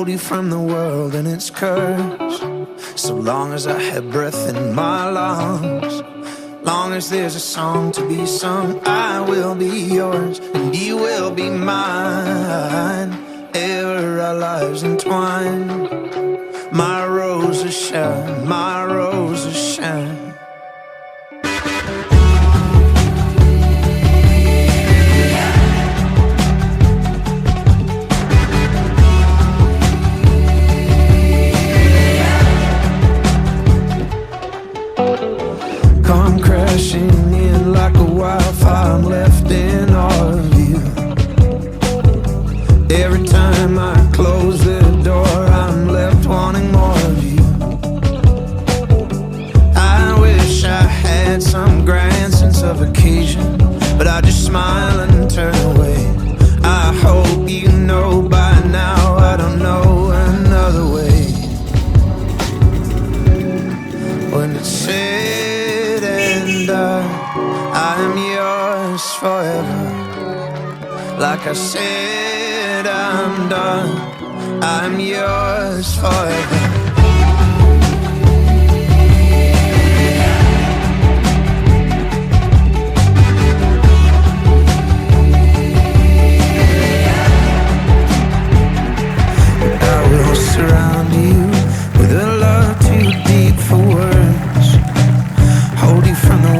hold you from the world and its curse. So long as I have breath in my lungs, long as there's a song to be sung, I will be yours and you will be mine. Ever our lives entwined, my roses shine, my roses shine. Come crashing in like a wildfire, I'm left in awe of you. Every time I close the door, I'm left wanting more of you. I wish I had some grand sense of occasion, but I just smile and turn away. I hope you know by now I don't know another way. When it's said and done, I am yours forever. Like I said, I'm done, I'm yours forever. I will surround you with a love too deep for words, hold you from the